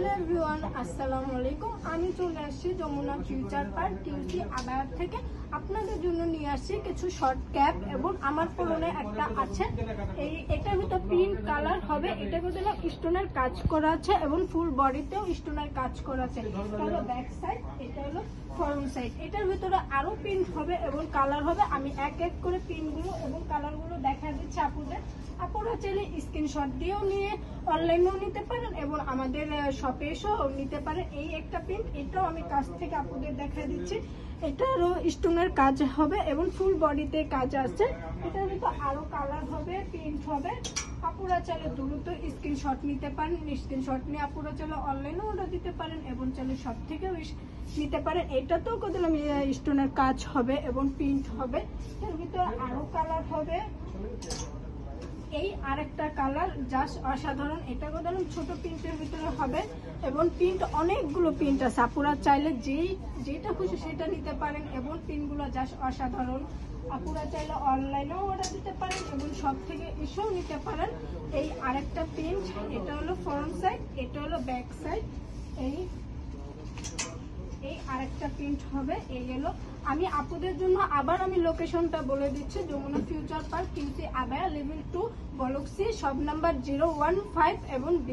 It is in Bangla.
হ্যালো এভরিওয়ান, আসসালামু আলাইকুম। আমি চলে আসছি যমুনা ফিউচার পার্ক টিউসি আবায়ার থেকে। আপনাদের জন্য নিয়ে আসছি কিছু শর্ট ক্যাপ এবং আমার পরনে একটা আছে। এটার ভিতর প্রিন্ট কালার হবে। এটার ভিতরে স্টোনের কাজ করা আছে এবং ফুল বডিতেও স্টোনের কাজ করা আছে। এটা হলো ব্যাক সাইড, এটা হলো ফ্রন্ট সাইড। এটার ভিতরে আরো প্রিন্ট হবে এবং কালার হবে। আমি এক এক করে প্রিন্টগুলো এবং কালারগুলো দেখা দিচ্ছি আপুদের। আপনারা চাইলে স্ক্রিনশট দিয়েও নিয়ে অনলাইনেও নিতে পারেন এবং আমাদের শপে এসেও নিতে পারেন। এই একটা প্রিন্ট, এটাও আমি কাছ থেকে আপনাদের দেখা দিচ্ছি। এটারও স্টোনের কাজ হবে এবং ফুল বডিতে কাজ আছে। এটার ভিতর আরো কালার হবে, প্রিন্ট হবে। আপুরা চাইলে দ্রুত স্ক্রিনশট নিতে পারেন। স্ক্রিনশট নিয়ে আপুরা চাইলে অনলাইনে অর্ডার দিতে পারেন এবং চাইলে সব থেকেও নিতে পারেন। এটাতেও কতলাম স্টোনের কাজ হবে এবং প্রিন্ট হবে। এর ভিতরে আরো কালার হবে। এই আরেকটা কালার জাস্ট অসাধারণ। এটা কতলাম ছোট প্রিন্টের ভিতরে হবে এবং প্রিন্ট অনেকগুলো প্রিন্ট আছে। আপুরা চাইলে যেটা খুশি সেটা নিতে পারেন এবং প্রিন্টগুলো জাস্ট অসাধারণ। আপুরা চাইলে অনলাইনেও অর্ডার দিতে পারেন এবং সব থেকে এসেও নিতে পারেন। এই আরেকটা প্রিন্ট, এটা হলো ফ্রন্ট সাইড, এটা হলো ব্যাক সাইড। এই আরেকটা প্রিন্ট হবে। এই গেল। আমি আপুদের জন্য আবার আমি লোকেশনটা বলে দিচ্ছি। যমুনা ফিউচার পার্ক টিউসি আবায়া level 2 block C, shop number 015 এবং B।